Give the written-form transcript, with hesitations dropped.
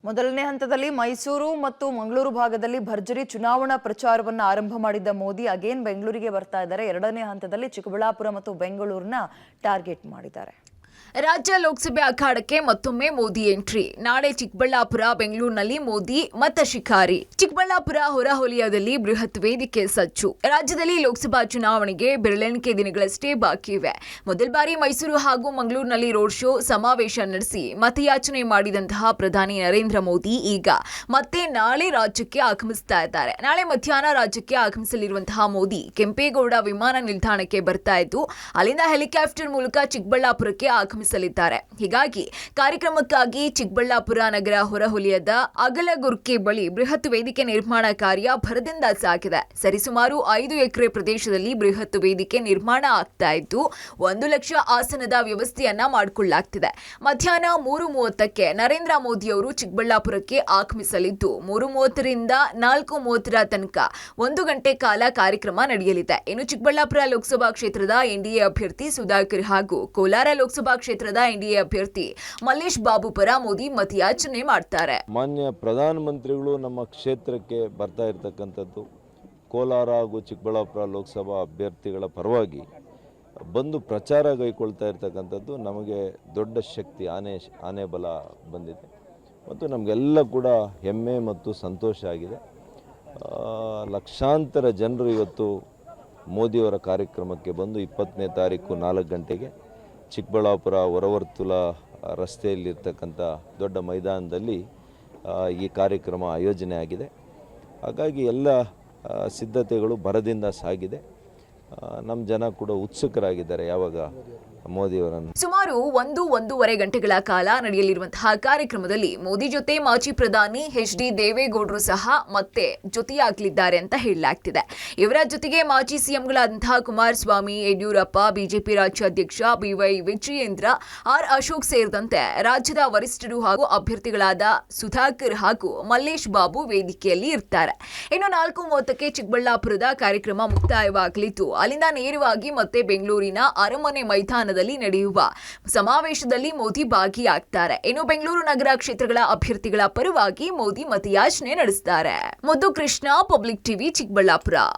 ಮೊದಲನೇ ಹಂತದಲ್ಲಿ ಮೈಸೂರು ಮತ್ತು ಮಂಗಳೂರು ಭಾಗದಲ್ಲಿ ಭರ್ಜರಿ ಚುನಾವಣಾ ಪ್ರಚಾರವನ್ನು ಆರಂಭ ಮಾಡಿದ್ದ ಮೋದಿ ಅಗೇನ್ ಬೆಂಗಳೂರಿಗೆ ಬರ್ತಾ ಇದ್ದಾರೆ. ಎರಡನೇ ಹಂತದಲ್ಲಿ ಚಿಕ್ಕಬಳ್ಳಾಪುರ ಮತ್ತು ಬೆಂಗಳೂರನ್ನ ಟಾರ್ಗೆಟ್ ಮಾಡಿದ್ದಾರೆ. ರಾಜ್ಯ ಲೋಕಸಭೆ ಅಖಾಡಕ್ಕೆ ಮತ್ತೊಮ್ಮೆ ಮೋದಿ ಎಂಟ್ರಿ. ನಾಳೆ ಚಿಕ್ಕಬಳ್ಳಾಪುರ, ಬೆಂಗಳೂರಿನಲ್ಲಿ ಮೋದಿ ಮತ ಶಿಕಾರಿ. ಚಿಕ್ಕಬಳ್ಳಾಪುರ ಹೊರವಲಯದಲ್ಲಿ ಬೃಹತ್ ವೇದಿಕೆ ಸಜ್ಜು. ರಾಜ್ಯದಲ್ಲಿ ಲೋಕಸಭಾ ಚುನಾವಣೆಗೆ ಬೆರಳೆಣಿಕೆ ದಿನಗಳಷ್ಟೇ ಬಾಕಿ ಇವೆ. ಮೊದಲ ಬಾರಿ ಮೈಸೂರು ಹಾಗೂ ಮಂಗಳೂರಿನಲ್ಲಿ ರೋಡ್ ಶೋ, ಸಮಾವೇಶ ನಡೆಸಿ ಮತಯಾಚನೆ ಮಾಡಿದಂತಹ ಪ್ರಧಾನಿ ನರೇಂದ್ರ ಮೋದಿ ಈಗ ಮತ್ತೆ ನಾಳೆ ರಾಜ್ಯಕ್ಕೆ ಆಗಮಿಸ್ತಾ ಇದ್ದಾರೆ. ನಾಳೆ ಮಧ್ಯಾಹ್ನ ರಾಜ್ಯಕ್ಕೆ ಆಗಮಿಸಲಿರುವಂತಹ ಮೋದಿ ಕೆಂಪೇಗೌಡ ವಿಮಾನ ನಿಲ್ದಾಣಕ್ಕೆ ಬರ್ತಾ ಇದ್ದು ಅಲ್ಲಿಂದ ಹೆಲಿಕಾಪ್ಟರ್ ಮೂಲಕ ಚಿಕ್ಕಬಳ್ಳಾಪುರಕ್ಕೆ ಆಗಮಿಸಲಿದ್ದಾರೆ. ಹೀಗಾಗಿ ಕಾರ್ಯಕ್ರಮಕ್ಕಾಗಿ ಚಿಕ್ಕಬಳ್ಳಾಪುರ ನಗರ ಹೊರವಲಯದ ಅಗಲಗುರ್ಕೆ ಬಳಿ ಬೃಹತ್ ವೇದಿಕೆ ನಿರ್ಮಾಣ ಕಾರ್ಯ ಭರದಿಂದ ಸಾಗಿದೆ. ಸರಿಸುಮಾರು 5 ಎಕರೆ ಪ್ರದೇಶದಲ್ಲಿ ಬೃಹತ್ ವೇದಿಕೆ ನಿರ್ಮಾಣ ಆಗ್ತಾ ಇದ್ದು 1 ಲಕ್ಷ ಆಸನದ ವ್ಯವಸ್ಥೆಯನ್ನ ಮಾಡಿಕೊಳ್ಳಲಾಗ್ತಿದೆ. ಮಧ್ಯಾಹ್ನ 3:30ಕ್ಕೆ ನರೇಂದ್ರ ಮೋದಿ ಅವರು ಚಿಕ್ಕಬಳ್ಳಾಪುರಕ್ಕೆ ಆಗಮಿಸಲಿದ್ದು 3:30ರಿಂದ 4:30 ತನಕ 1 ಗಂಟೆ ಕಾಲ ಕಾರ್ಯಕ್ರಮ ನಡೆಯಲಿದೆ. ಇನ್ನು ಚಿಕ್ಕಬಳ್ಳಾಪುರ ಲೋಕಸಭಾ ಕ್ಷೇತ್ರದ ಎನ್ಡಿಎ ಅಭ್ಯರ್ಥಿ ಸುಧಾಕರ್ ಹಾಗೂ ಕೋಲಾರ ಲೋಕಸಭಾ ಕ್ಷೇತ್ರದ ಎನ್ಡಿಎ ಅಭ್ಯರ್ಥಿ ಮಲ್ಲೇಶ್ ಬಾಬು ಪರ ಮೋದಿ ಮತಯಾಚನೆ ಮಾಡ್ತಾರೆ. ಮಾನ್ಯ ಪ್ರಧಾನಮಂತ್ರಿಗಳು ನಮ್ಮ ಕ್ಷೇತ್ರಕ್ಕೆ ಬರ್ತಾ ಇರತಕ್ಕಂಥದ್ದು ಕೋಲಾರ ಹಾಗೂ ಚಿಕ್ಕಬಳ್ಳಾಪುರ ಲೋಕಸಭಾ ಅಭ್ಯರ್ಥಿಗಳ ಪರವಾಗಿ ಬಂದು ಪ್ರಚಾರ ಕೈಗೊಳ್ತಾ ಇರತಕ್ಕಂಥದ್ದು ನಮಗೆ ದೊಡ್ಡ ಶಕ್ತಿ, ಆನೆ ಬಲ ಬಂದಿದೆ ಮತ್ತು ನಮಗೆಲ್ಲ ಕೂಡ ಹೆಮ್ಮೆ ಮತ್ತು ಸಂತೋಷ ಆಗಿದೆ. ಲಕ್ಷಾಂತರ ಜನರು ಇವತ್ತು ಮೋದಿಯವರ ಕಾರ್ಯಕ್ರಮಕ್ಕೆ ಬಂದು 20ನೇ ತಾರೀಕು 4 ಗಂಟೆಗೆ ಚಿಕ್ಕಬಳ್ಳಾಪುರ ಹೊರವರ್ತುಲ ರಸ್ತೆಯಲ್ಲಿರ್ತಕ್ಕಂಥ ದೊಡ್ಡ ಮೈದಾನದಲ್ಲಿ ಈ ಕಾರ್ಯಕ್ರಮ ಆಯೋಜನೆ ಆಗಿದೆ. ಹಾಗಾಗಿ ಎಲ್ಲ ಸಿದ್ಧತೆಗಳು ಭರದಿಂದ ಸಾಗಿದೆ. ನಮ್ಮ ಜನ ಕೂಡ ಉತ್ಸುಕರಾಗಿದ್ದಾರೆ ಯಾವಾಗ ಮೋದಿಯವರನ್ನು. ಸುಮಾರು 1-1.5 ಗಂಟೆಗಳ ಕಾಲ ನಡೆಯಲಿರುವಂತಹ ಕಾರ್ಯಕ್ರಮದಲ್ಲಿ ಮೋದಿ ಜೊತೆ ಮಾಜಿ ಪ್ರಧಾನಿ ಎಚ್.ಡಿ. ದೇವೇಗೌಡರು ಸಹ ಮತ್ತೆ ಜೊತೆಯಾಗಲಿದ್ದಾರೆ ಅಂತ ಹೇಳಲಾಗ್ತಿದೆ. ಇವರ ಜೊತೆಗೆ ಮಾಜಿ ಸಿಎಂಗಳಾದಂತಹ ಕುಮಾರಸ್ವಾಮಿ, ಯಡಿಯೂರಪ್ಪ, ಬಿಜೆಪಿ ರಾಜ್ಯಾಧ್ಯಕ್ಷ ಬಿ.ವೈ. ವಿಜಯೇಂದ್ರ, ಆರ್. ಅಶೋಕ್ ಸೇರಿದಂತೆ ರಾಜ್ಯದ ವರಿಷ್ಠರು ಹಾಗೂ ಅಭ್ಯರ್ಥಿಗಳಾದ ಸುಧಾಕರ್ ಹಾಗೂ ಮಲ್ಲೇಶ್ ಬಾಬು ವೇದಿಕೆಯಲ್ಲಿ ಇರ್ತಾರೆ. ಇನ್ನು 4:30ಕ್ಕೆ ಚಿಕ್ಕಬಳ್ಳಾಪುರದ ಕಾರ್ಯಕ್ರಮ ಮುಕ್ತಾಯವಾಗಲಿದ್ದು ಅಲ್ಲಿಂದ ನೇರವಾಗಿ ಮತ್ತೆ ಬೆಂಗಳೂರಿನ ಅರಮನೆ ಮೈದಾನದಲ್ಲಿ ನಡೆಯುವ ಸಮಾವೇಶದಲ್ಲಿ ಮೋದಿ ಭಾಗಿಯಾಗ್ತಾರೆ. ಇನ್ನು ಬೆಂಗಳೂರು ನಗರ ಕ್ಷೇತ್ರಗಳ ಅಭ್ಯರ್ಥಿಗಳ ಪರವಾಗಿ ಮೋದಿ ಮತಯಾಚನೆ ನಡೆಸುತ್ತಾರೆ. ಮುದ್ದು ಕೃಷ್ಣ, ಪಬ್ಲಿಕ್ ಟಿವಿ, ಚಿಕ್ಕಬಳ್ಳಾಪುರ.